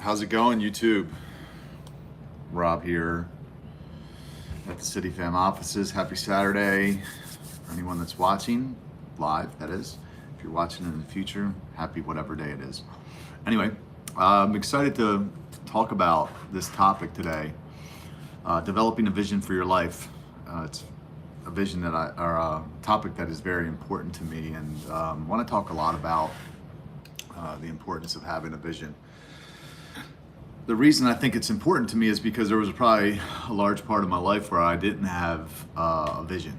How's it going, YouTube? Rob here at the City Fam offices. Happy Saturday. For anyone that's watching live, that is. If you're watching in the future, happy whatever day it is. Anyway, I'm excited to talk about this topic today, developing a vision for your life. It's a vision that or a topic that is very important to me, and want to talk a lot about the importance of having a vision. The reason I think it's important to me is because there was probably a large part of my life where I didn't have a vision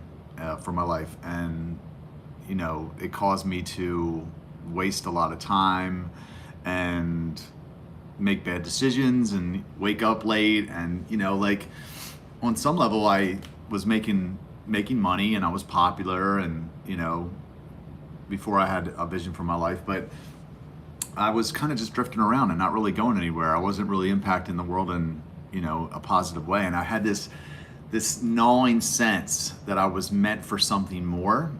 for my life, and it caused me to waste a lot of time and make bad decisions and wake up late, and like on some level I was making money and I was popular, and before I had a vision for my life, but I was kind of just drifting around and not really going anywhere. I wasn't really impacting the world in, a positive way. And I had this gnawing sense that I was meant for something more,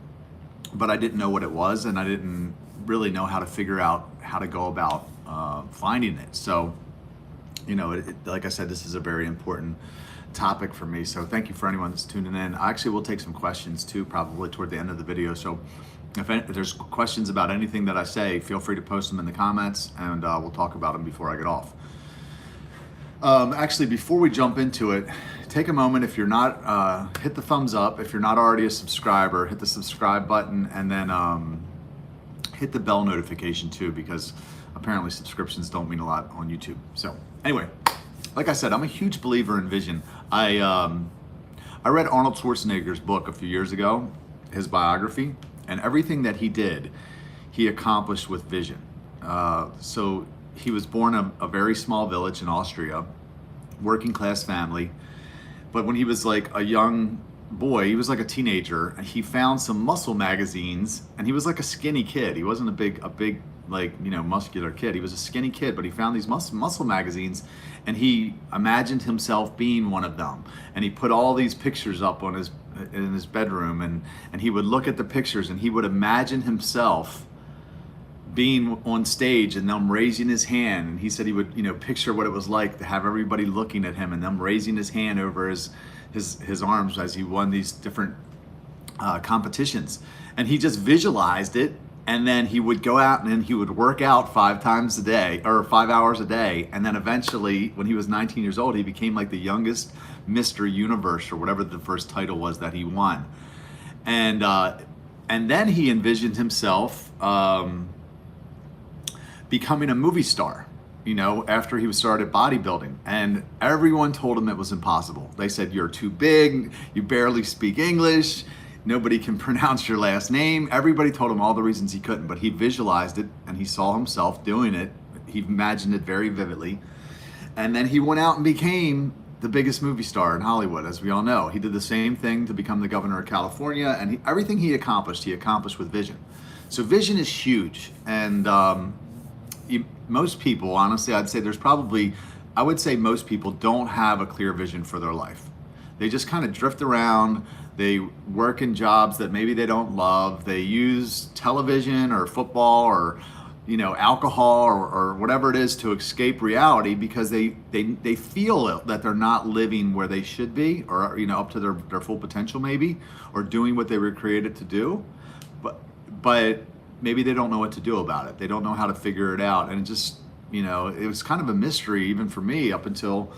but I didn't know what it was, and I didn't really know how to figure out how to go about finding it. So, like I said, this is a very important topic for me. So thank you for anyone that's tuning in. I actually will take some questions too, probably toward the end of the video. So if there's questions about anything that I say, feel free to post them in the comments, and we'll talk about them before I get off. Actually, before we jump into it, take a moment. If you're not, hit the thumbs up. If you're not already a subscriber, hit the subscribe button, and then hit the bell notification too, because apparently subscriptions don't mean a lot on YouTube. So anyway, like I said, I'm a huge believer in vision. I read Arnold Schwarzenegger's book a few years ago, his biography. And everything that he did, he accomplished with vision. So he was born in a very small village in Austria, working class family. But when he was like a young boy, he was like a teenager, and he found some muscle magazines, and he was like a skinny kid. He wasn't a big muscular kid. He was a skinny kid, but he found these muscle magazines, and he imagined himself being one of them. And he put all these pictures up in his bedroom, and he would look at the pictures, and he would imagine himself being on stage and them raising his hand. And he said he would picture what it was like to have everybody looking at him and them raising his hand over his arms as he won these different competitions. And he just visualized it, and then he would go out and then he would work out 5 times a day, or 5 hours a day. And then eventually, when he was 19 years old, he became like the youngest Mr. Universe, or whatever the first title was that he won. And then he envisioned himself becoming a movie star, after he started bodybuilding. And everyone told him it was impossible. They said, "You're too big, you barely speak English, nobody can pronounce your last name." Everybody told him all the reasons he couldn't, but he visualized it, and he saw himself doing it. He imagined it very vividly. And then he went out and became the biggest movie star in Hollywood, as we all know. He did the same thing to become the governor of California, and everything he accomplished with vision. So vision is huge. And most people, honestly, I would say most people don't have a clear vision for their life. They just kind of drift around. They work in jobs that maybe they don't love. They use television or football or alcohol or whatever it is to escape reality, because they feel that they're not living where they should be, or up to their full potential maybe, or doing what they were created to do. But maybe they don't know what to do about it. They don't know how to figure it out. And it just, it was kind of a mystery even for me up until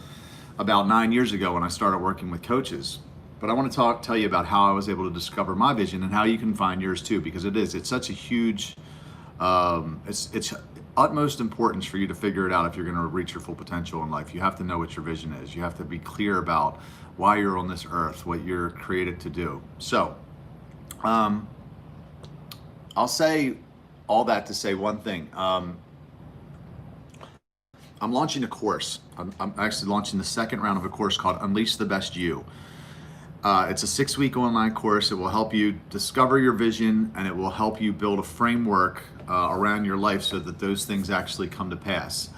about 9 years ago when I started working with coaches. But I want to tell you about how I was able to discover my vision and how you can find yours too, because it's such a huge, it's utmost importance for you to figure it out if you're going to reach your full potential in life. You have to know what your vision is. You have to be clear about why you're on this earth, what you're created to do. So, I'll say all that to say one thing. I'm launching a course. I'm actually launching the second round of a course called Unleash the Best You. It's a 6-week online course. It will help you discover your vision, and it will help you build a framework around your life so that those things actually come to pass.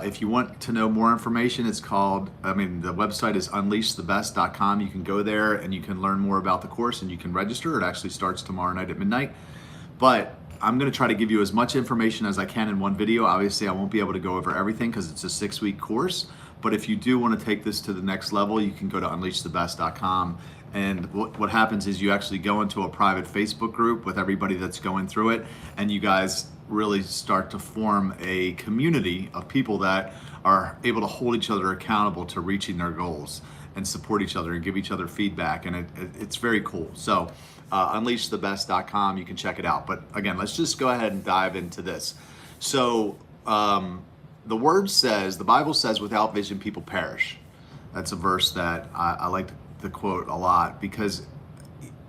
If you want to know more information, the website is unleashthebest.com. You can go there and you can learn more about the course, and you can register. It actually starts tomorrow night at midnight. But I'm going to try to give you as much information as I can in one video. Obviously, I won't be able to go over everything because it's a 6-week course. But if you do want to take this to the next level, you can go to unleashthebest.com. And what happens is you actually go into a private Facebook group with everybody that's going through it, and you guys really start to form a community of people that are able to hold each other accountable to reaching their goals and support each other and give each other feedback. And it's very cool. So unleashthebest.com, you can check it out. But again, let's just go ahead and dive into this. So the word says, the Bible says, without vision, people perish. That's a verse that I like to quote a lot, because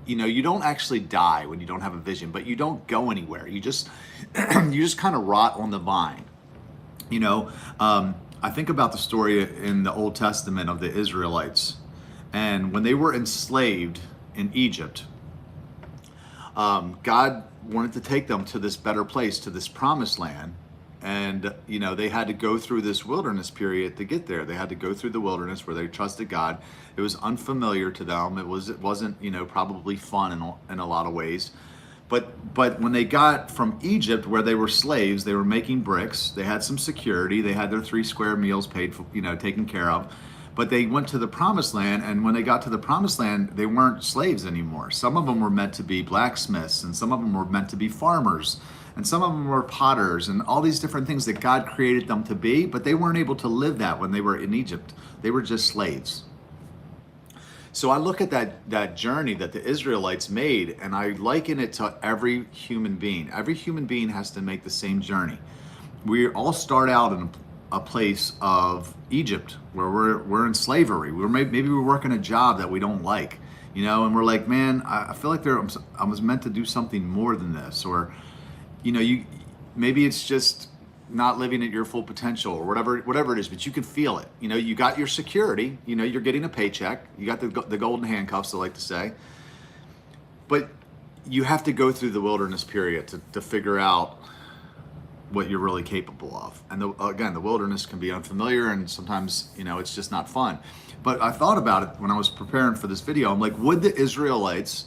you don't actually die when you don't have a vision, but you don't go anywhere. You just kind of rot on the vine. I think about the story in the Old Testament of the Israelites, and when they were enslaved in Egypt, God wanted to take them to this better place, to this promised land. And, they had to go through this wilderness period to get there. They had to go through the wilderness where they trusted God. It was unfamiliar to them. It wasn't, probably fun in a lot of ways. But when they got from Egypt, where they were slaves, they were making bricks. They had some security. They had their 3 square meals paid for, taken care of. But they went to the promised land, and when they got to the promised land, they weren't slaves anymore. Some of them were meant to be blacksmiths, and some of them were meant to be farmers, and some of them were potters, and all these different things that God created them to be, but they weren't able to live that when they were in Egypt. They were just slaves. So I look at that journey that the Israelites made, and I liken it to every human being. Every human being has to make the same journey. We all start out in a place of Egypt, where we're in slavery. Maybe we're working a job that we don't like, and we're like, man, I feel like I was meant to do something more than this, or maybe it's just not living at your full potential, or whatever it is, but you can feel it. You got your security, you're getting a paycheck, you got the golden handcuffs, I like to say, but you have to go through the wilderness period to figure out what you're really capable of. And again, the wilderness can be unfamiliar, and sometimes, it's just not fun. But I thought about it when I was preparing for this video. I'm like, would the Israelites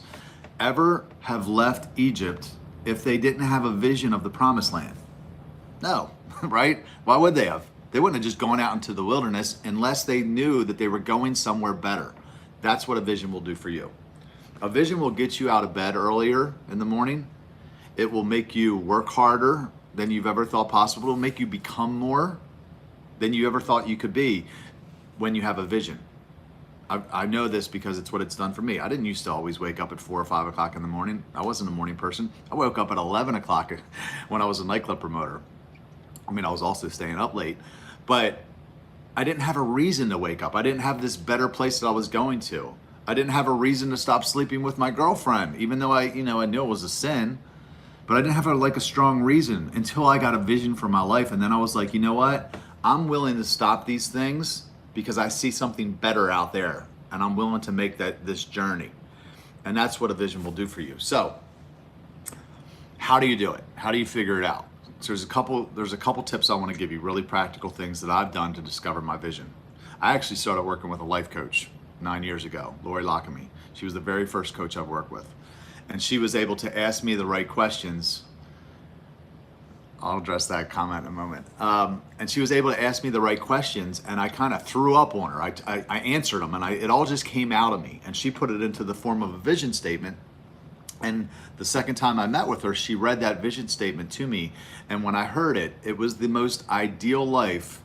ever have left Egypt if they didn't have a vision of the promised land? No, right? Why would they have? They wouldn't have just gone out into the wilderness unless they knew that they were going somewhere better. That's what a vision will do for you. A vision will get you out of bed earlier in the morning. It will make you work harder than you've ever thought possible. It will make you become more than you ever thought you could be when you have a vision. I know this because it's what it's done for me. I didn't used to always wake up at 4 or 5 o'clock in the morning. I wasn't a morning person. I woke up at 11 o'clock when I was a nightclub promoter. I mean, I was also staying up late, but I didn't have a reason to wake up. I didn't have this better place that I was going to. I didn't have a reason to stop sleeping with my girlfriend, even though I knew it was a sin, but I didn't have a strong reason until I got a vision for my life. And then I was like, you know what? I'm willing to stop these things because I see something better out there, and I'm willing to make this journey. And that's what a vision will do for you. So how do you do it? How do you figure it out? So there's a couple tips I want to give you, really practical things that I've done to discover my vision. I actually started working with a life coach 9 years ago, Lori Lockamy. She was the very first coach I've worked with. And she was able to ask me the right questions. I'll address that comment in a moment. And she was able to ask me the right questions, and I kind of threw up on her. I answered them, and it all just came out of me. And she put it into the form of a vision statement. And the second time I met with her, she read that vision statement to me. And when I heard it, it was the most ideal life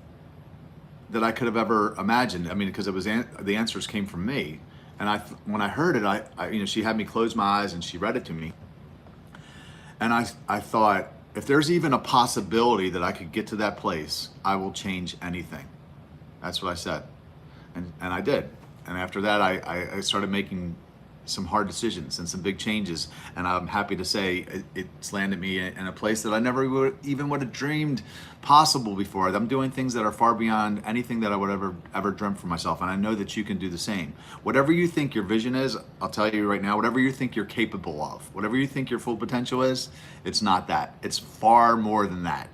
that I could have ever imagined. I mean, because it was the answers came from me. And when I heard it, she had me close my eyes and she read it to me. And I thought, if there's even a possibility that I could get to that place, I will change anything. That's what I said. And I did. And after that, I started making some hard decisions and some big changes. And I'm happy to say it's landed me in a place that I never would have dreamed possible before. I'm doing things that are far beyond anything that I would ever dreamt for myself. And I know that you can do the same. Whatever you think your vision is, I'll tell you right now, whatever you think you're capable of, whatever you think your full potential is, it's not that. It's far more than that.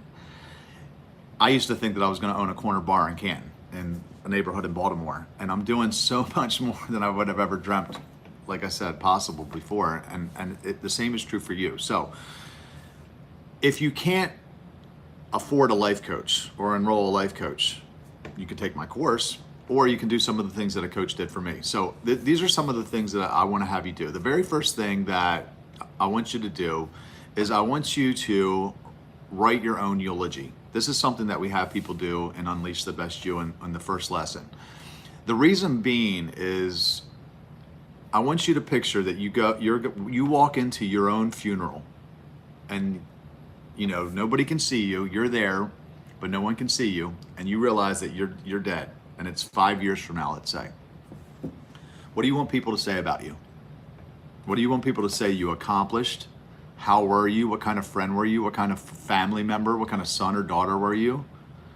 I used to think that I was going to own a corner bar in Canton, in a neighborhood in Baltimore. And I'm doing so much more than I would have ever dreamt, like I said, possible before. And the same is true for you. So If you can't afford a life coach or enroll a life coach, you can take my course, or you can do some of the things that a coach did for me. So these are some of the things that I want to have you do. The very first thing that I want you to do is I want you to write your own eulogy. This is something that we have people do in Unleash the Best You in the first lesson. The reason being is I want you to picture that you walk into your own funeral, and nobody can see you. You're there, but no one can see you, and you realize that you're dead, and it's 5 years from now, let's say. What do you want people to say about you? What do you want people to say you accomplished? How were you? What kind of friend were you? What kind of family member? What kind of son or daughter were you?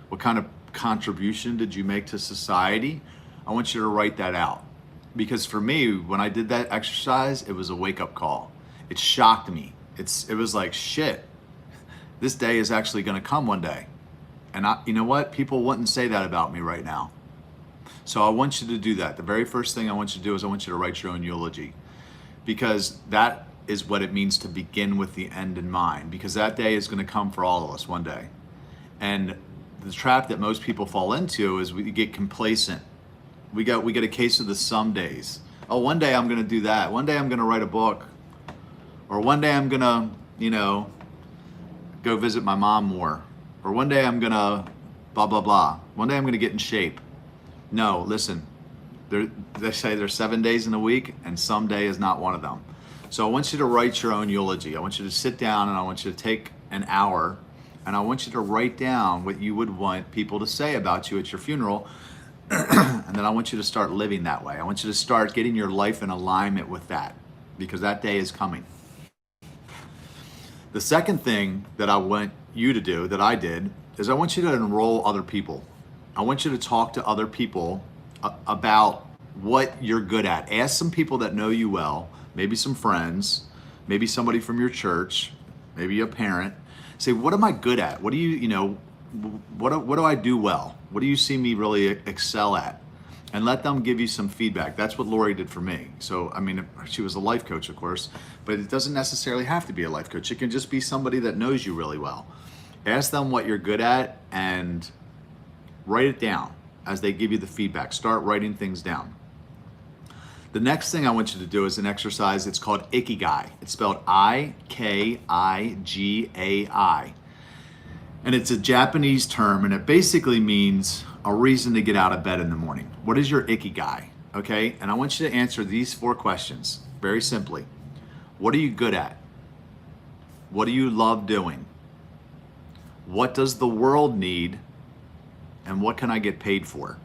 What kind of contribution did you make to society? I want you to write that out. Because for me, when I did that exercise, it was a wake-up call. It shocked me. It was like, shit, this day is actually going to come one day. And you know what? People wouldn't say that about me right now. So I want you to do that. The very first thing I want you to do is I want you to write your own eulogy, because that is what it means to begin with the end in mind, because that day is going to come for all of us one day. And the trap that most people fall into is we get complacent. We get a case of the some days. Oh, one day I'm going to do that. One day I'm going to write a book. Or one day I'm going to, go visit my mom more. Or one day I'm going to blah, blah, blah. One day I'm going to get in shape. No, listen. They say there's 7 days in a week, and some day is not one of them. So I want you to write your own eulogy. I want you to sit down, and I want you to take an hour, and I want you to write down what you would want people to say about you at your funeral. And then I want you to start living that way. I want you to start getting your life in alignment with that, because that day is coming. The second thing that I want you to do, that I did, is I want you to enroll other people. I want you to talk to other people about what you're good at. Ask some people that know you well, maybe some friends, maybe somebody from your church, maybe a parent. Say, what am I good at? What do what do I do well? What do you see me really excel at? And let them give you some feedback. That's what Lori did for me. So, I mean, she was a life coach, of course, but it doesn't necessarily have to be a life coach. It can just be somebody that knows you really well. Ask them what you're good at and write it down as they give you the feedback. Start writing things down. The next thing I want you to do is an exercise. It's called Ikigai. It's spelled Ikigai. And it's a Japanese term, and it basically means a reason to get out of bed in the morning. What is your Ikigai? Okay, and I want you to answer these 4 questions very simply. What are you good at? What do you love doing? What does the world need? And what can I get paid for?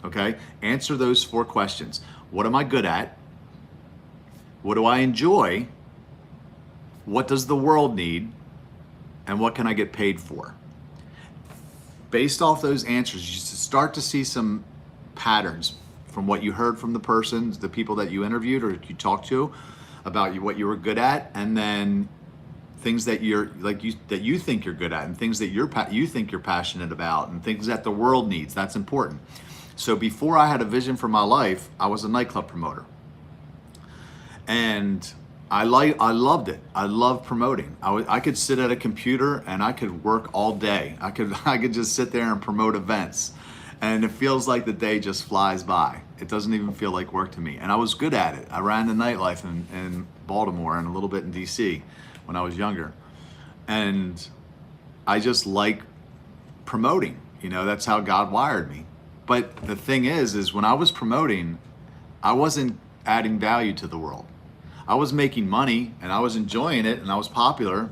Okay, answer those 4 questions. What am I good at? What do I enjoy? What does the world need? And what can I get paid for? Based off those answers, you start to see some patterns from what you heard from the persons, the people that you interviewed or you talked to about what you were good at, and then things that you think you're good at, and things that you think you're passionate about, and things that the world needs. That's important. So before I had a vision for my life, I was a nightclub promoter, and I loved it. I loved promoting. I could sit at a computer and I could work all day. I could just sit there and promote events, and it feels like the day just flies by. It doesn't even feel like work to me. And I was good at it. I ran the nightlife in Baltimore and a little bit in DC when I was younger. And I just like promoting. That's how God wired me. But the thing is when I was promoting, I wasn't adding value to the world. I was making money and I was enjoying it and I was popular.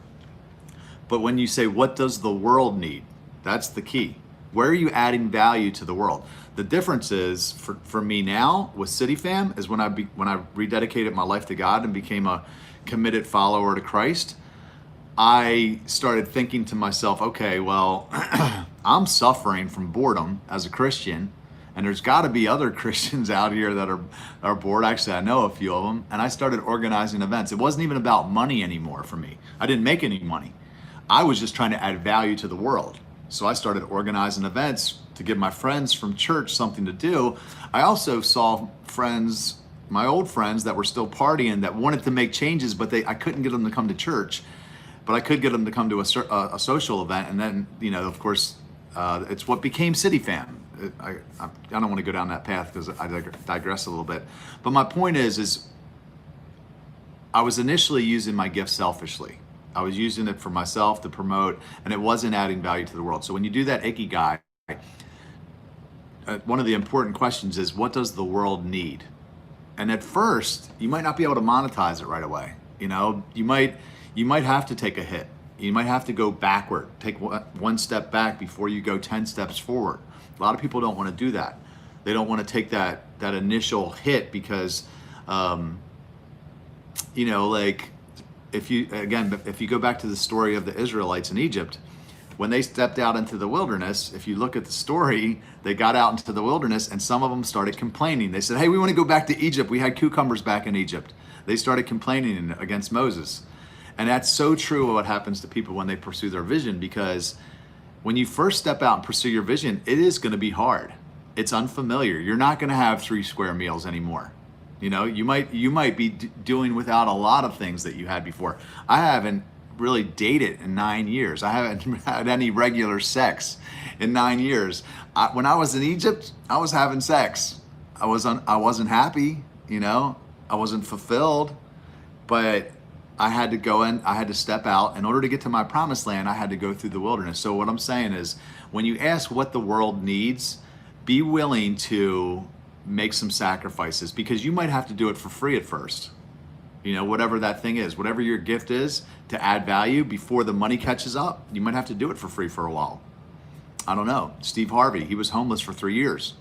But when you say, what does the world need? That's the key. Where are you adding value to the world? The difference is for me now with City Fam is when I rededicated my life to God and became a committed follower to Christ, I started thinking to myself, okay, well, I'm suffering from boredom as a Christian, and there's got to be other Christians out here that are bored. Actually, I know a few of them. And I started organizing events. It wasn't even about money anymore for me. I didn't make any money. I was just trying to add value to the world. So I started organizing events to give my friends from church something to do. I also saw friends, my old friends that were still partying, that wanted to make changes, but I couldn't get them to come to church. but I could get them to come to a social event, and then, of course, it's what became City Fam. I don't want to go down that path because I digress a little bit. But my point is I was initially using my gift selfishly. I was using it for myself to promote, and it wasn't adding value to the world. So when you do that ikigai, one of the important questions is, what does the world need? And at first, you might not be able to monetize it right away. You might have to take a hit. You might have to go backward, take one step back before you go 10 steps forward. A lot of people don't want to do that. They don't want to take that initial hit because, like if you go back to the story of the Israelites in Egypt, when they stepped out into the wilderness, if you look at the story, they got out into the wilderness and some of them started complaining. They said, hey, we want to go back to Egypt. We had cucumbers back in Egypt. They started complaining against Moses. And that's so true of what happens to people when they pursue their vision, because when you first step out and pursue your vision, it is going to be hard. It's unfamiliar. You're not going to have 3 square meals anymore. You might be doing without a lot of things that you had before. I haven't really dated in 9 years. I haven't had any regular sex in 9 years. When I was in Egypt, I was having sex. I wasn't happy, I wasn't fulfilled, but I had to go in, I had to step out. In order to get to my promised land, I had to go through the wilderness. So what I'm saying is, when you ask what the world needs, be willing to make some sacrifices, because you might have to do it for free at first. Whatever that thing is, whatever your gift is to add value before the money catches up, you might have to do it for free for a while. I don't know. Steve Harvey, he was homeless for 3 years.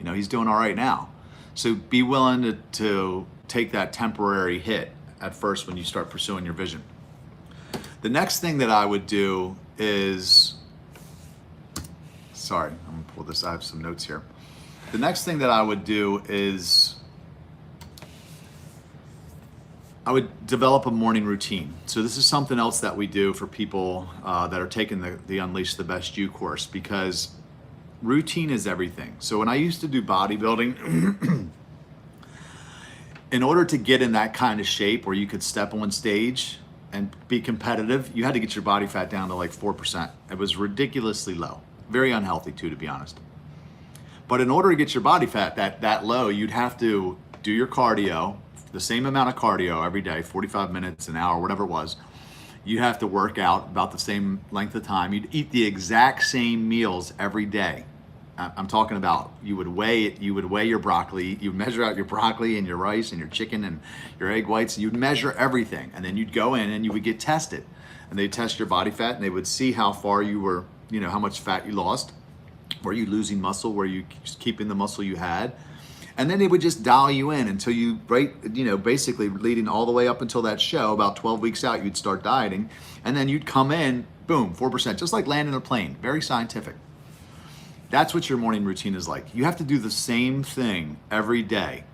He's doing all right now. So be willing to take that temporary hit at first when you start pursuing your vision. The next thing that I would do is, sorry, I'm gonna pull this, I have some notes here. The next thing that I would do is I would develop a morning routine. So this is something else that we do for people that are taking the Unleash the Best You course, because routine is everything. So when I used to do bodybuilding, in order to get in that kind of shape where you could step on stage and be competitive, you had to get your body fat down to like 4%. It was ridiculously low. Very unhealthy too, to be honest. But in order to get your body fat that low, you'd have to do your cardio, the same amount of cardio every day, 45 minutes, an hour, whatever it was. You have to work out about the same length of time. You'd eat the exact same meals every day. I'm talking about you would weigh your broccoli, you'd measure out your broccoli and your rice and your chicken and your egg whites, you'd measure everything, and then you'd go in and you would get tested. And they'd test your body fat and they would see how far you were, how much fat you lost. Were you losing muscle? Were you keeping the muscle you had? And then they would just dial you in until you, basically leading all the way up until that show, about 12 weeks out, you'd start dieting. And then you'd come in, boom, 4%, just like landing a plane, very scientific. That's what your morning routine is like. You have to do the same thing every day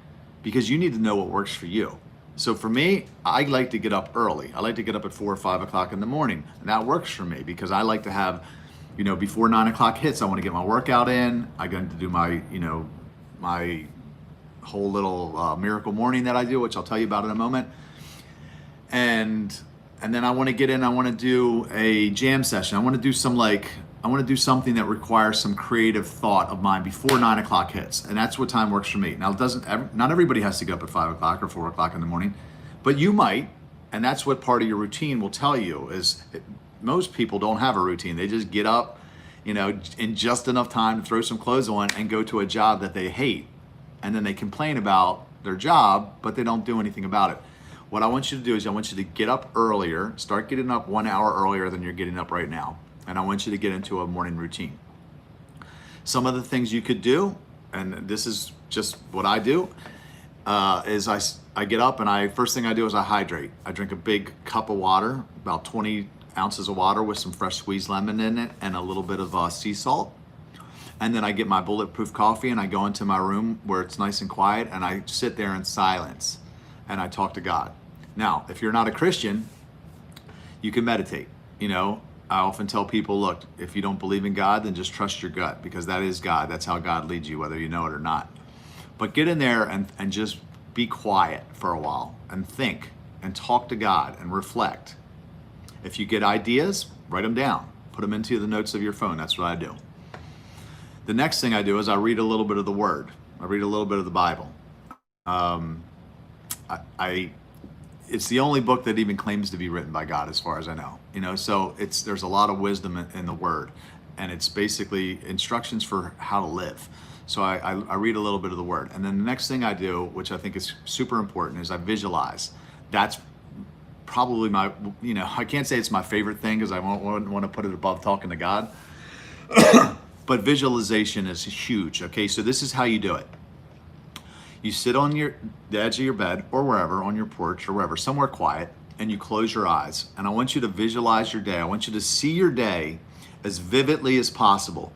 because you need to know what works for you. So for me, I like to get up early. I like to get up at 4 or 5 o'clock in the morning. And that works for me because I like to have, before 9 o'clock hits, I want to get my workout in. I go to do my, my whole little miracle morning that I do, which I'll tell you about in a moment. And then I want to get in, I want to do a jam session. I want to do something that requires some creative thought of mine before 9 o'clock hits. And that's what time works for me. Now, not everybody has to get up at 5 o'clock or 4 o'clock in the morning, but you might. And that's what part of your routine will tell you is most people don't have a routine. They just get up, in just enough time to throw some clothes on and go to a job that they hate. And then they complain about their job, but they don't do anything about it. What I want you to do is I want you to get up earlier, start getting up 1 hour earlier than you're getting up right now. And I want you to get into a morning routine. Some of the things you could do, and this is just what I do, is I get up and first thing I do is I hydrate. I drink a big cup of water, about 20 ounces of water with some fresh squeezed lemon in it and a little bit of sea salt. And then I get my bulletproof coffee and I go into my room where it's nice and quiet and I sit there in silence and I talk to God. Now, if you're not a Christian, you can meditate. I often tell people, look, if you don't believe in God, then just trust your gut because that is God. That's how God leads you, whether you know it or not. But get in there and just be quiet for a while and think and talk to God and reflect. If you get ideas, write them down. Put them into the notes of your phone. That's what I do. The next thing I do is I read a little bit of the Word. I read a little bit of the Bible. It's the only book that even claims to be written by God, as far as I know. So there's a lot of wisdom in the Word, and it's basically instructions for how to live. So I read a little bit of the Word, and then the next thing I do, which I think is super important, is I visualize. That's probably my, I can't say it's my favorite thing because I won't want to put it above talking to God. But visualization is huge. Okay, so this is how you do it. You sit on the edge of your bed or wherever, on your porch or wherever, somewhere quiet, and you close your eyes. And I want you to visualize your day. I want you to see your day as vividly as possible.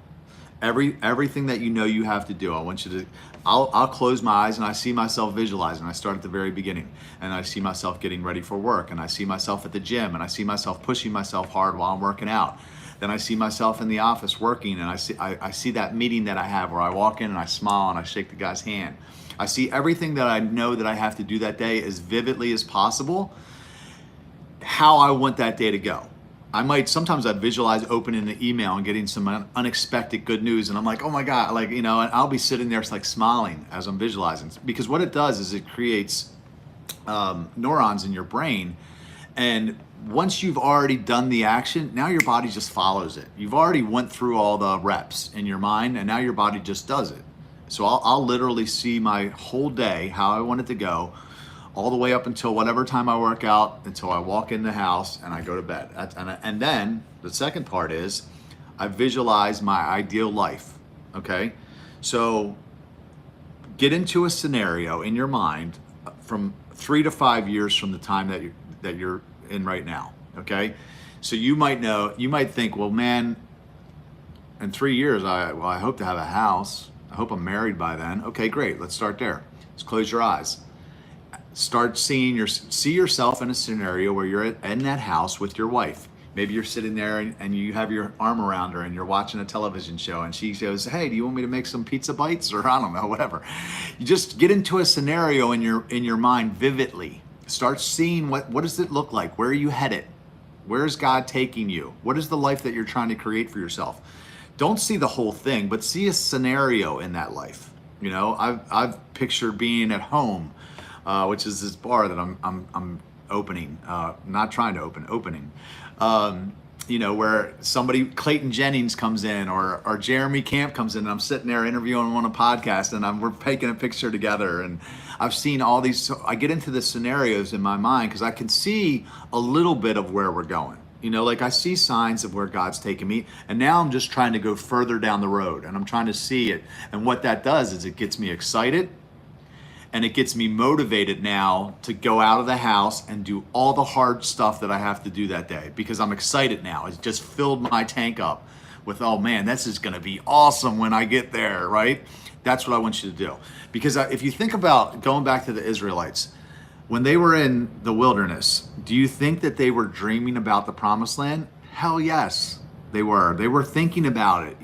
Everything that you have to do. I want you to, I'll close my eyes and I see myself visualizing. I start at the very beginning and I see myself getting ready for work, and I see myself at the gym, and I see myself pushing myself hard while I'm working out. Then I see myself in the office working, and I see that meeting that I have where I walk in and I smile and I shake the guy's hand. I see everything that I know that I have to do that day as vividly as possible, how I want that day to go. Sometimes I'd visualize opening the email and getting some unexpected good news, and I'm like, oh my God, and I'll be sitting there smiling as I'm visualizing, because what it does is it creates neurons in your brain, and once you've already done the action, now your body just follows it. You've already went through all the reps in your mind, and now your body just does it. So I'll literally see my whole day, how I want it to go, all the way up until whatever time I work out, until I walk in the house and I go to bed. And then the second part is I visualize my ideal life, okay? So get into a scenario in your mind from 3 to 5 years from the time that you're in right now, okay? So you might think, well, man, in 3 years, I hope to have a house. I hope I'm married by then. Okay, great. Let's start there. Let's close your eyes. Start see yourself in a scenario where you're in that house with your wife. Maybe you're sitting there and you have your arm around her and you're watching a television show, and she goes, hey, do you want me to make some pizza bites? Or I don't know, whatever. You just get into a scenario in your mind vividly. Start seeing what does it look like? Where are you headed? Where is God taking you? What is the life that you're trying to create for yourself? Don't see the whole thing, but see a scenario in that life. I've pictured being at home, which is this bar that I'm opening, not trying to opening. Where somebody, Clayton Jennings comes in, or Jeremy Camp comes in, and I'm sitting there interviewing him on a podcast, and we're taking a picture together, and I've seen all these. So I get into the scenarios in my mind because I can see a little bit of where we're going. I see signs of where God's taking me, and now I'm just trying to go further down the road, and I'm trying to see it. And what that does is it gets me excited, and it gets me motivated now to go out of the house and do all the hard stuff that I have to do that day, because I'm excited now. It's just filled my tank up with, oh man, this is going to be awesome when I get there, right? That's what I want you to do. Because if you think about going back to the Israelites, when they were in the wilderness, do you think that they were dreaming about the promised land? Hell yes, they were. They were thinking about it,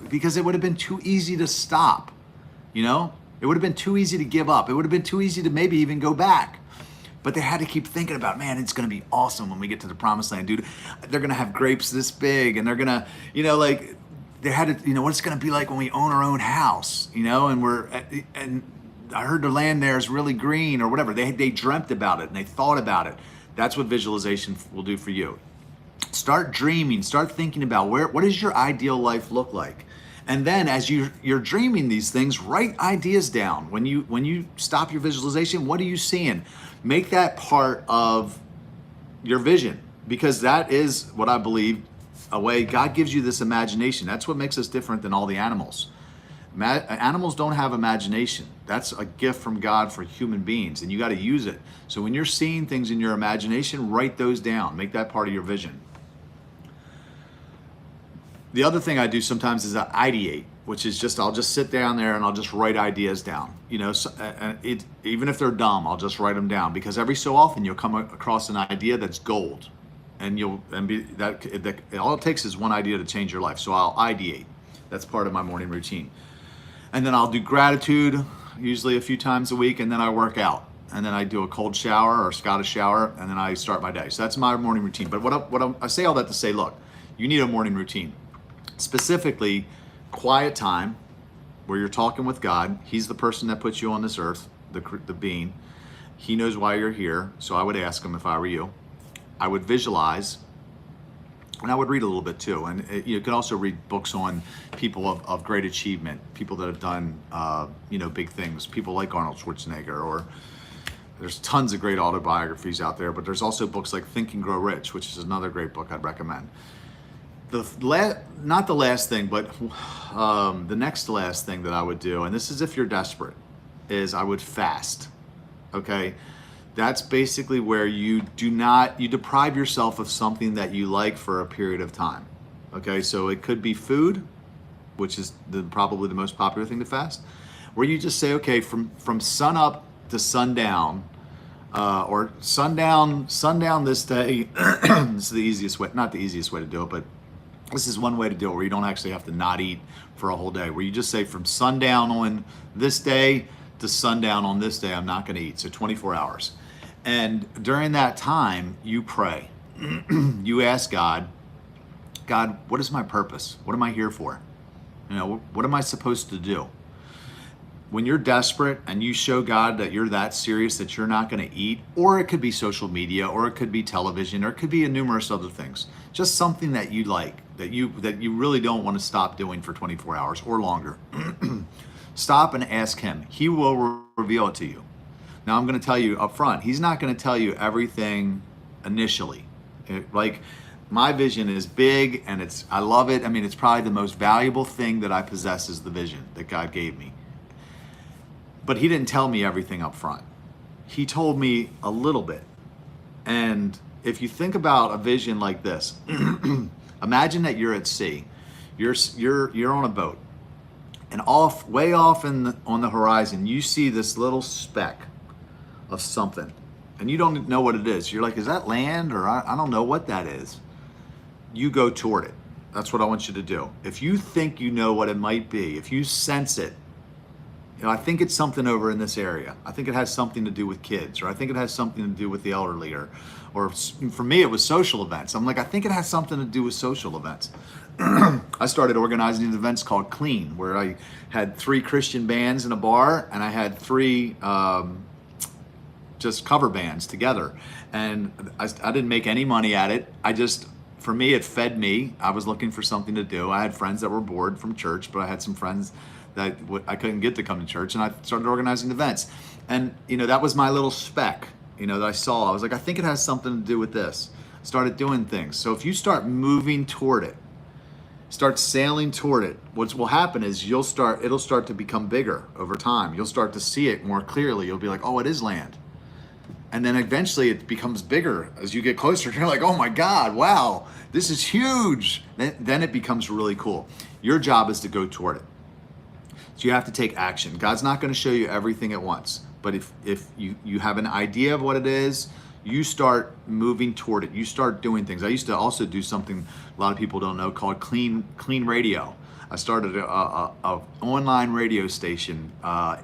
because it would have been too easy to stop, It would have been too easy to give up. It would have been too easy to maybe even go back. But they had to keep thinking about, man, it's going to be awesome when we get to the promised land, dude. They're going to have grapes this big, and they're going to, they had to, what it's going to be like when we own our own house, and I heard the land there is really green or whatever. They dreamt about it and they thought about it. That's what visualization will do for you. Start dreaming, start thinking about what does your ideal life look like? And then as you're dreaming these things, write ideas down. When you stop your visualization, what are you seeing? Make that part of your vision, because that is what I believe, a way God gives you this imagination. That's what makes us different than all the animals. Animals don't have imagination. That's a gift from God for human beings, and you got to use it. So when you're seeing things in your imagination, write those down. Make that part of your vision. The other thing I do sometimes is I ideate, which is I'll just sit down there and I'll just write ideas down. Even if they're dumb, I'll just write them down, because every so often you'll come across an idea that's gold, and all it takes is one idea to change your life. So I'll ideate. That's part of my morning routine. And then I'll do gratitude, usually a few times a week, and then I work out. and then I do a cold shower or Scottish shower, and then I start my day. So that's my morning routine. But I say all that to say, look, you need a morning routine. Specifically, quiet time where you're talking with God. He's the person that puts you on this earth, the being. He knows why you're here. So I would ask him if I were you. I would visualize, and I would read a little bit too. And you can also read books on people of great achievement, people that have done big things, people like Arnold Schwarzenegger, or there's tons of great autobiographies out there, but there's also books like Think and Grow Rich, which is another great book I'd recommend. Not the last thing, but the next to last thing that I would do, and this is if you're desperate, is I would fast, okay? That's basically where you deprive yourself of something that you like for a period of time, okay? So it could be food, which is probably the most popular thing to fast, where you just say, okay, from sun up to sundown, or sundown this day, this is the easiest way, not the easiest way to do it, but this is one way to do it where you don't actually have to not eat for a whole day, where you just say from sundown on this day to sundown on this day, I'm not going to eat. So 24 hours. And during that time, you pray. You ask God, what is my purpose? What am I here for? What am I supposed to do? When you're desperate and you show God that you're that serious that you're not going to eat, or it could be social media, or it could be television, or it could be numerous other things, just something that you like, that you really don't want to stop doing for 24 hours or longer. Stop and ask him. He will reveal it to you. Now I'm going to tell you up front, he's not going to tell you everything initially. My vision is big, and I love it. I mean, it's probably the most valuable thing that I possess is the vision that God gave me. But he didn't tell me everything up front. He told me a little bit. And if you think about a vision like this, imagine that you're at sea. You're on a boat, and way off on the horizon, you see this little speck of something, and you don't know what it is. You're like, is that land? Or I don't know what that is. You go toward it. That's what I want you to do. If you think you know what it might be, if you sense it, I think it's something over in this area. I think it has something to do with kids, or I think it has something to do with the elderly, or for me, it was social events. I'm like, I think it has something to do with social events. I started organizing events called Clean, where I had 3 Christian bands in a bar, and I had 3 just cover bands together. And I didn't make any money at it. For me, it fed me. I was looking for something to do. I had friends that were bored from church, but I had some friends that I couldn't get to come to church, and I started organizing events. And that was my little speck, that I saw. I was like, I think it has something to do with this. Started doing things. So if you start moving toward it, start sailing toward it, what will happen is it'll start to become bigger over time. You'll start to see it more clearly. You'll be like, oh, it is land. And then eventually it becomes bigger as you get closer. You're like, oh my God, wow, this is huge. Then it becomes really cool. Your job is to go toward it. So you have to take action. God's not going to show you everything at once, but if you have an idea of what it is, you start moving toward it. You start doing things. I used to also do something a lot of people don't know called clean radio. I started a online radio station 8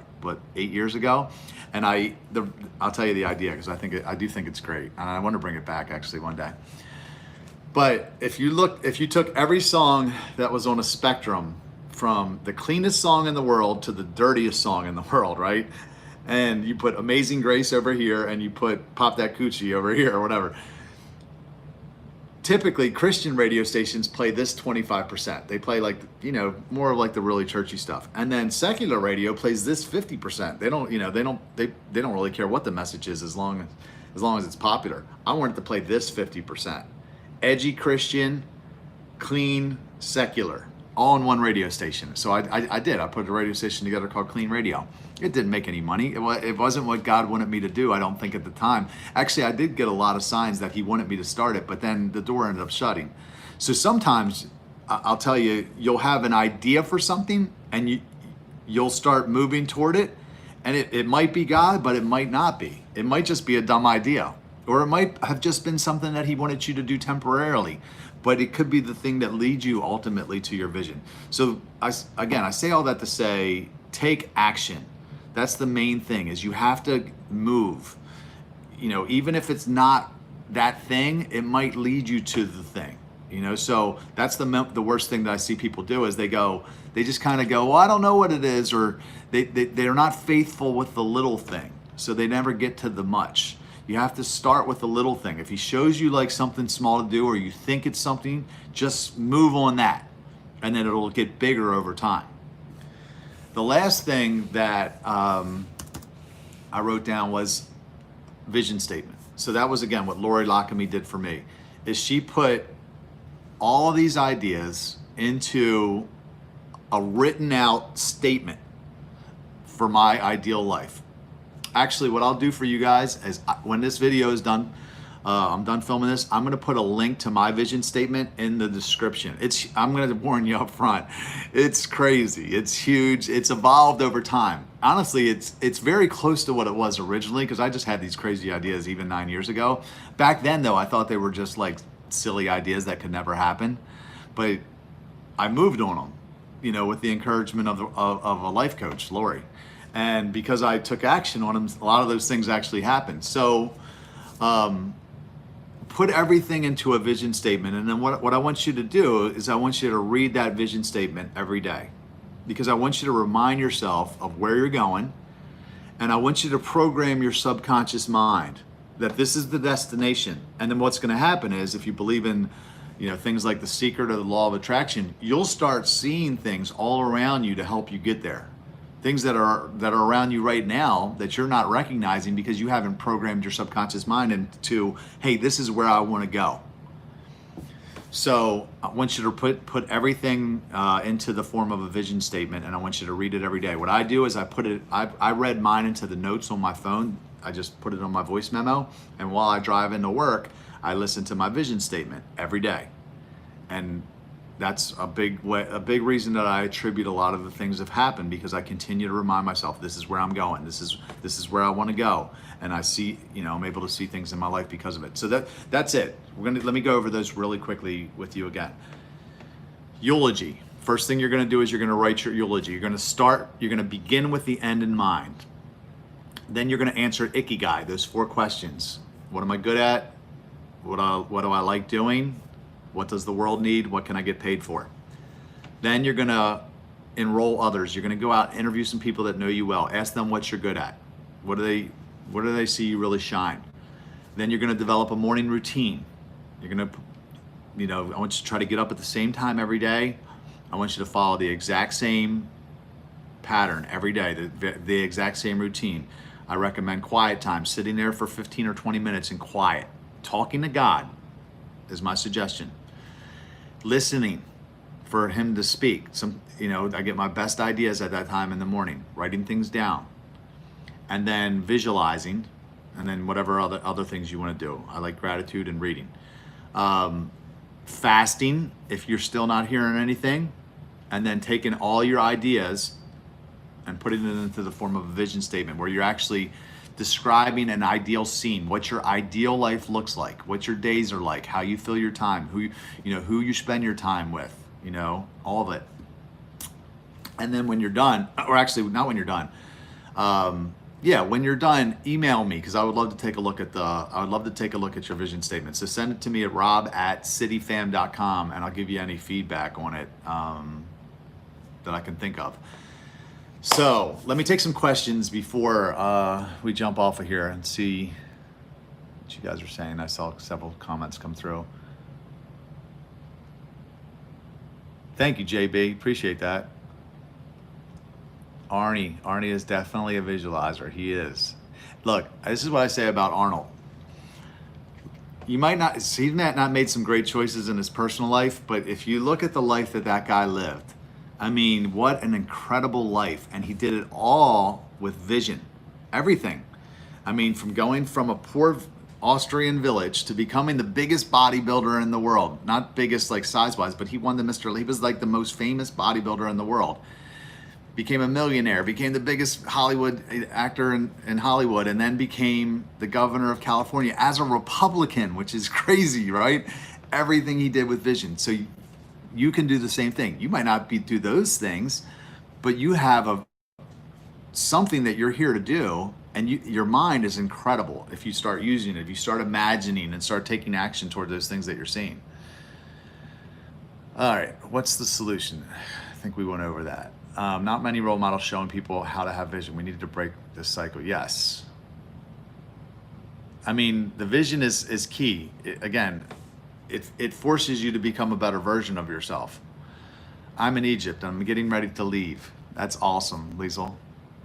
years ago, and I'll tell you the idea because I do think it's great, and I want to bring it back actually one day. But if you took every song that was on a spectrum, from the cleanest song in the world to the dirtiest song in the world, right? And you put Amazing Grace over here, and you put Pop That Coochie over here, or whatever. Typically, Christian radio stations play this 25%. They play more of the really churchy stuff. And then secular radio plays this 50%. They don't really care what the message is as long as it's popular. I wanted to play this 50%. Edgy Christian, clean, secular. All in one radio station. So I did. I put a radio station together called Clean Radio. It didn't make any money. It wasn't what God wanted me to do, I don't think, at the time. Actually, I did get a lot of signs that he wanted me to start it, but then the door ended up shutting. So sometimes, I'll tell you, you'll have an idea for something, and you'll start moving toward it, and it might be God, but it might not be. It might just be a dumb idea, or it might have just been something that he wanted you to do temporarily. But it could be the thing that leads you ultimately to your vision. So I say all that to say, take action. That's the main thing, is you have to move. You know, even if it's not that thing, it might lead you to the thing. You know, so that's the worst thing that I see people do, is they just kind of go, well, I don't know what it is, or they're not faithful with the little thing, so they never get to the much. You have to start with the little thing. If he shows you like something small to do, or you think it's something, just move on that, and then it'll get bigger over time. The last thing that I wrote down was vision statement. So that was, again, what Lori Lockamy did for me, is she put all of these ideas into a written out statement for my ideal life. Actually, what I'll do for you guys is, when this video is done, I'm done filming this, I'm gonna put a link to my vision statement in the description. I'm gonna warn you up front, it's crazy, it's huge, it's evolved over time. Honestly, it's very close to what it was originally, because I just had these crazy ideas even 9 years ago. Back then though, I thought they were just like silly ideas that could never happen, but I moved on them, you know, with the encouragement of a life coach, Lori. And because I took action on them, a lot of those things actually happened. So put everything into a vision statement, and then what I want you to do is I want you to read that vision statement every day, because I want you to remind yourself of where you're going, and I want you to program your subconscious mind that this is the destination. And then what's going to happen is, if you believe in, you know, things like The Secret or the Law of Attraction, you'll start seeing things all around you to help you get there. Things that are around you right now that you're not recognizing because you haven't programmed your subconscious mind into, hey, this is where I want to go. So I want you to put everything into the form of a vision statement, and I want you to read it every day. What I do is I read mine into the notes on my phone. I just put it on my voice memo, and while I drive into work, I listen to my vision statement every day. And that's a big reason that I attribute a lot of the things that have happened, because I continue to remind myself, this is where I'm going, this is where I want to go, and I see, you know, I'm able to see things in my life because of it. So that's it. Let me go over those really quickly with you again. Eulogy. First thing you're going to do is you're going to write your eulogy. You're going to begin with the end in mind. Then you're going to answer Ikigai, those 4 questions. What am I good at? What do I like doing? What does the world need? What can I get paid for? Then you're going to enroll others. You're going to go out and interview some people that know you well. Ask them what you're good at. What do they see you really shine? Then you're going to develop a morning routine. You're going to, you know, I want you to try to get up at the same time every day. I want you to follow the exact same pattern every day, the exact same routine. I recommend quiet time, sitting there for 15 or 20 minutes in quiet. Talking to God is my suggestion. Listening for him to speak. I get my best ideas at that time in the morning, writing things down, and then visualizing, and then whatever other things you want to do. I like gratitude and reading. Fasting, if you're still not hearing anything, and then taking all your ideas and putting it into the form of a vision statement where you're actually describing an ideal scene, what your ideal life looks like, what your days are like, how you fill your time, who you spend your time with, you know, all of it. And then when you're done, or actually not when you're done, when you're done, email me, because I would love to take a look at your vision statement. So send it to me at rob@cityfam.com, and I'll give you any feedback on it that I can think of. So let me take some questions before we jump off of here and see what you guys are saying. I saw several comments come through. Thank you, JB. Appreciate that. Arnie is definitely a visualizer. He is. Look, this is what I say about Arnold. He might not made some great choices in his personal life, but if you look at the life that guy lived, I mean, what an incredible life. And he did it all with vision, everything. I mean, from going from a poor Austrian village to becoming the biggest bodybuilder in the world, not biggest like size-wise, but he won he was like the most famous bodybuilder in the world. Became a millionaire, became the biggest Hollywood actor in Hollywood, and then became the governor of California as a Republican, which is crazy, right? Everything he did with vision. So you can do the same thing. You might not do those things, but you have a something that you're here to do, and your mind is incredible if you start using it, if you start imagining and start taking action toward those things that you're seeing. All right, what's the solution? I think we went over that. Not many role models showing people how to have vision. We needed to break this cycle. Yes. I mean, the vision is key. It forces you to become a better version of yourself. I'm in Egypt. I'm getting ready to leave. That's awesome, Liesel.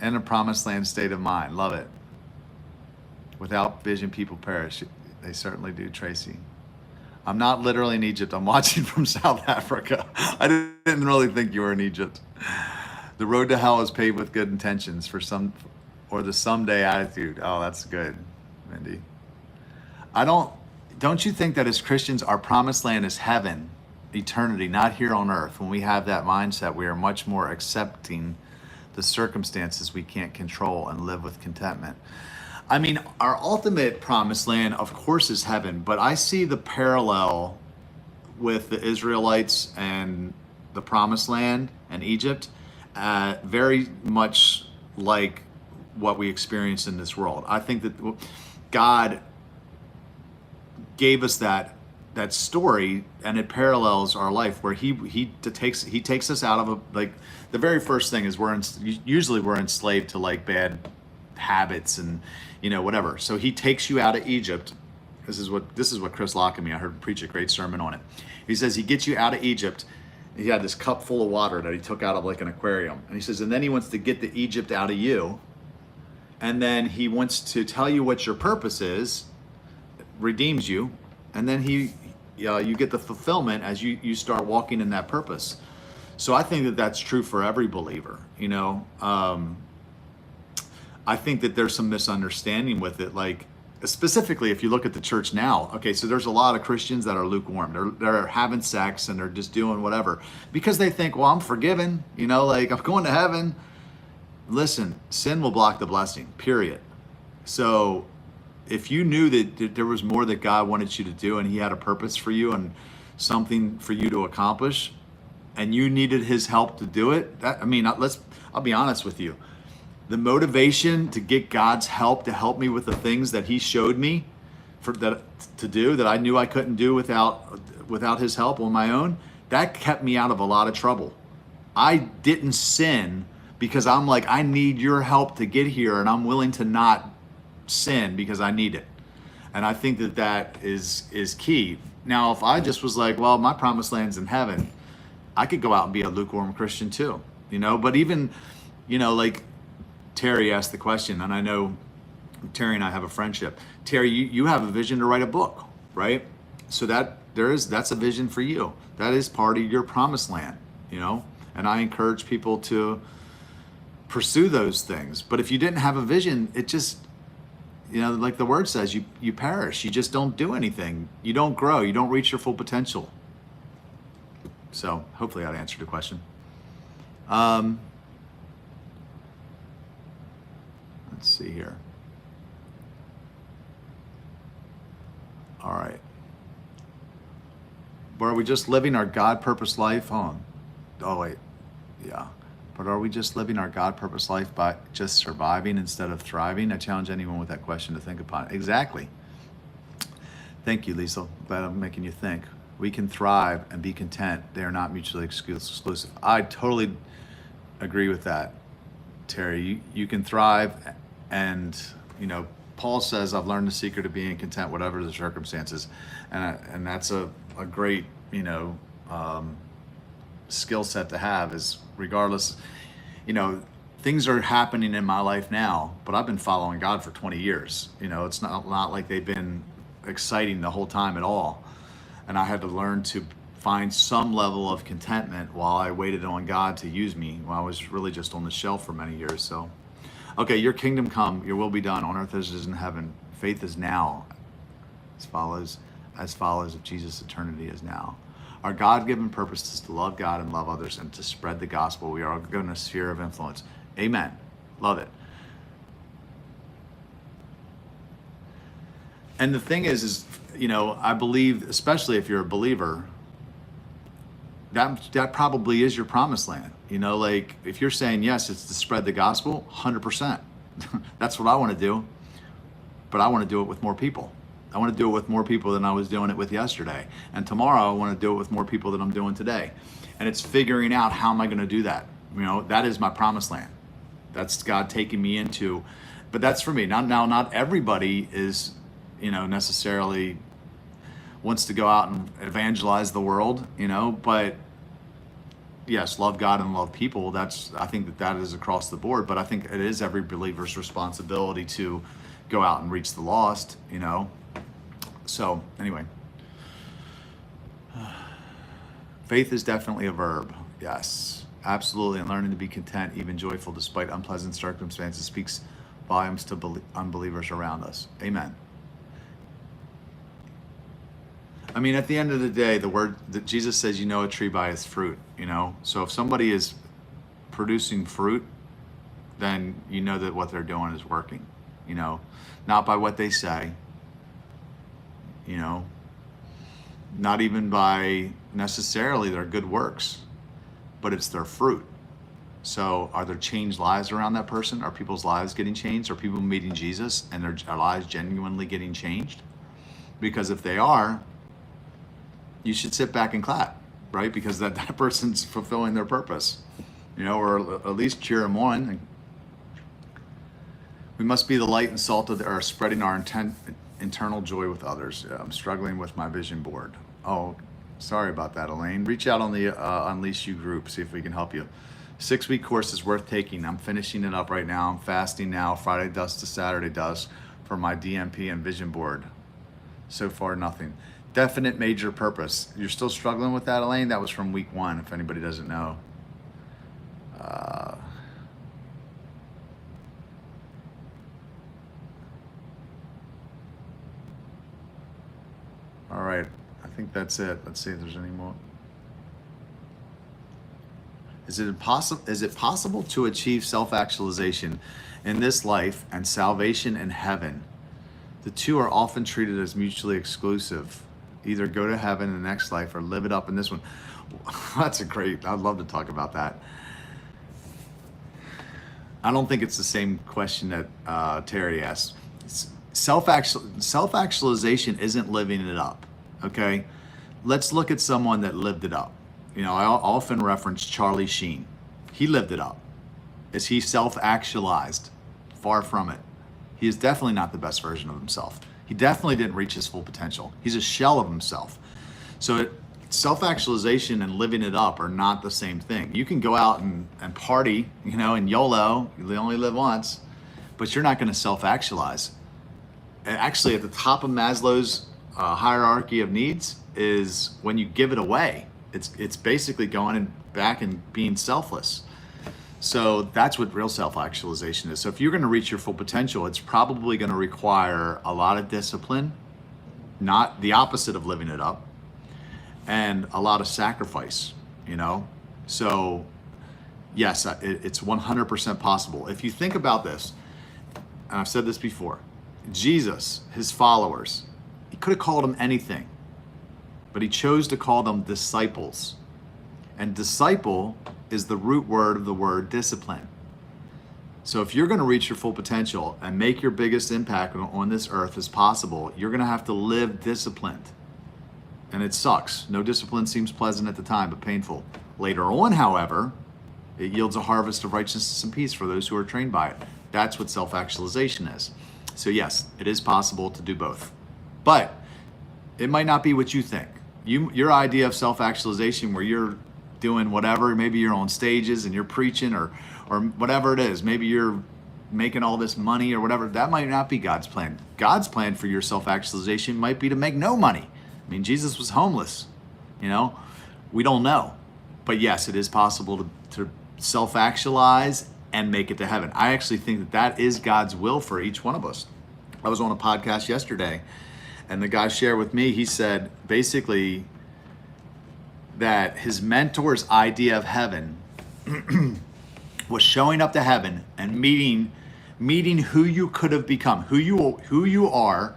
In a promised land state of mind. Love it. Without vision, people perish. They certainly do, Tracy. I'm not literally in Egypt. I'm watching from South Africa. I didn't really think you were in Egypt. The road to hell is paved with good intentions or the someday attitude. Oh, that's good, Mindy. Don't you think that as Christians, our promised land is heaven, eternity, not here on earth? When we have that mindset, we are much more accepting the circumstances we can't control and live with contentment. I mean, our ultimate promised land, of course, is heaven, but I see the parallel with the Israelites and the promised land and Egypt, very much like what we experience in this world. I think that God gave us that story, and it parallels our life, where he takes us out of the very first thing is we're enslaved to like bad habits and whatever. So he takes you out of Egypt. This is what Chris Lockamy, I heard preach a great sermon on it. He says he gets you out of Egypt. He had this cup full of water that he took out of like an aquarium, and he says, and then he wants to get the Egypt out of you, and then he wants to tell you what your purpose is, redeems you, and then you get the fulfillment as you start walking in that purpose. So I think that that's true for every believer. I think that there's some misunderstanding with it, like specifically if you look at the church now. Okay, so there's a lot of Christians that are lukewarm. They're having sex and they're just doing whatever because they think, well, I'm forgiven, like I'm going to heaven. Listen, sin will block the blessing, period. So if you knew that there was more that God wanted you to do and he had a purpose for you and something for you to accomplish, and you needed his help to do it, I'll be honest with you. The motivation to get God's help to help me with the things that he showed me to do that I knew I couldn't do without his help on my own, that kept me out of a lot of trouble. I didn't sin because I'm like, I need your help to get here, and I'm willing to not sin because I need it. And I think that is key. Now, if I just was like, well, my promised land's in heaven, I could go out and be a lukewarm Christian too, but even, like Terry asked the question, and I know Terry and I have a friendship. Terry, you have a vision to write a book, right? So that's a vision for you. That is part of your promised land, and I encourage people to pursue those things. But if you didn't have a vision, it just, like the word says, you perish. You just don't do anything. You don't grow. You don't reach your full potential. So hopefully that answered the question. Let's see here. All right. But are we just living our God-purposed life? Oh wait. Yeah. But are we just living our God-purposed life by just surviving instead of thriving? I challenge anyone with that question to think upon it. Exactly. Thank you, Lisa. Glad I'm making you think. We can thrive and be content. They are not mutually exclusive. I totally agree with that, Terry. You can thrive, and Paul says, I've learned the secret of being content whatever the circumstances, and that's a great skill set to have, is regardless, things are happening in my life now, but I've been following God for 20 years. It's not like they've been exciting the whole time at all. And I had to learn to find some level of contentment while I waited on God to use me, while I was really just on the shelf for many years. So, okay, your kingdom come, your will be done on earth as it is in heaven. Faith is now, as follows of Jesus' eternity is now. Our God-given purpose is to love God and love others and to spread the gospel. We are given a sphere of influence. Amen. Love it. And the thing is, I believe, especially if you're a believer, that probably is your promised land. You know, like if you're saying yes, it's to spread the gospel, 100%. That's what I want to do. But I want to do it with more people. I want to do it with more people than I was doing it with yesterday. And tomorrow I want to do it with more people than I'm doing today. And it's figuring out, how am I going to do that? You know, that is my promised land. That's God taking me into, but that's for me. Not everybody is, you know, necessarily wants to go out and evangelize the world, you know, but yes, love God and love people. I think that is across the board, but I think it is every believer's responsibility to go out and reach the lost, you know. So anyway, faith is definitely a verb. Yes, absolutely. And learning to be content, even joyful, despite unpleasant circumstances, speaks volumes to unbelievers around us. Amen. I mean, at the end of the day, the word that Jesus says, you know a tree by its fruit, you know? So if somebody is producing fruit, then you know that what they're doing is working, you know? Not by what they say, you know? Not even by necessarily their good works, but it's their fruit. So are there changed lives around that person? Are people's lives getting changed? Are people meeting Jesus and their lives genuinely getting changed? Because if they are, you should sit back and clap, right? Because that person's fulfilling their purpose, you know, or at least cheer them on. We must be the light and salt of the earth, spreading our internal joy with others. I'm struggling with my vision board. Oh, sorry about that, Elaine. Reach out on the Unleash You group, see if we can help you. 6-week course is worth taking. I'm finishing it up right now. I'm fasting now, Friday dusk to Saturday dusk, for my DMP and vision board. So far, nothing. Definite major purpose. You're still struggling with that, Elaine? That was from week 1, if anybody doesn't know. All right, I think that's it. Let's see if there's any more. Is it possible to achieve self-actualization in this life and salvation in heaven? The two are often treated as mutually exclusive. Either go to heaven in the next life or live it up in this one. I'd love to talk about that. I don't think it's the same question that Terry asked. Self-actualization isn't living it up, okay? Let's look at someone that lived it up. You know, I often reference Charlie Sheen. He lived it up. Is he self-actualized? Far from it. He is definitely not the best version of himself. He definitely didn't reach his full potential. He's a shell of himself. So self-actualization and living it up are not the same thing. You can go out and party, you know, and YOLO, you only live once, but you're not going to self-actualize. Actually, at the top of Maslow's hierarchy of needs is when you give it away. It's basically going back and being selfless. So that's what real self-actualization is. So if you're going to reach your full potential, it's probably going to require a lot of discipline, not the opposite of living it up, and a lot of sacrifice, you know? So yes, it's 100% possible. If you think about this, and I've said this before, Jesus, his followers, he could have called them anything, but he chose to call them disciples. And disciple is the root word of the word discipline. So if you're going to reach your full potential and make your biggest impact on this earth as possible, you're going to have to live disciplined. And it sucks. No discipline seems pleasant at the time, but painful. Later on, however, it yields a harvest of righteousness and peace for those who are trained by it. That's what self-actualization is. So yes, it is possible to do both. But it might not be what you think. Your idea of self-actualization where you're doing whatever, maybe you're on stages and you're preaching or whatever it is, maybe you're making all this money or whatever, that might not be God's plan. God's plan for your self-actualization might be to make no money. I mean, Jesus was homeless, you know, we don't know. But yes, it is possible to self-actualize and make it to heaven. I actually think that is God's will for each one of us. I was on a podcast yesterday and the guy shared with me, he said basically that his mentor's idea of heaven was showing up to heaven and meeting who you could have become, who you are,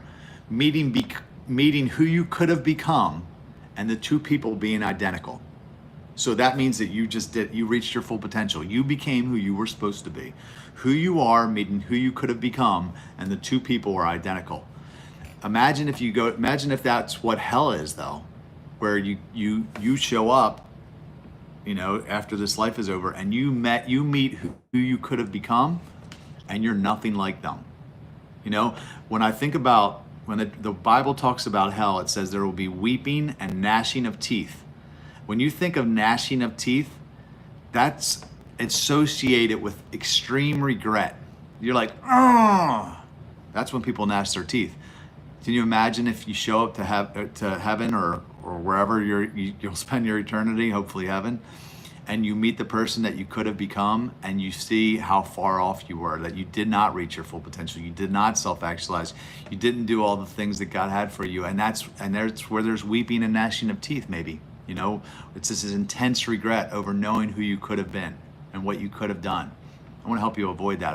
meeting who you could have become, and the two people being identical. So that means that you reached your full potential. You became who you were supposed to be. Who you are meeting who you could have become, and the two people were identical. Imagine if that's what hell is, though, where you show up, after this life is over, and you meet who you could have become, and you're nothing like them. When I think about when the Bible talks about hell, it says there will be weeping and gnashing of teeth. When you think of gnashing of teeth, that's associated with extreme regret. You're like, oh, that's when people gnash their teeth. Can you imagine if you show up to heaven or wherever you'll spend your eternity, hopefully heaven, and you meet the person that you could have become, and you see how far off you were, that you did not reach your full potential, you did not self-actualize, you didn't do all the things that God had for you, and that's where there's weeping and gnashing of teeth, maybe. It's this intense regret over knowing who you could have been and what you could have done. I want to help you avoid that.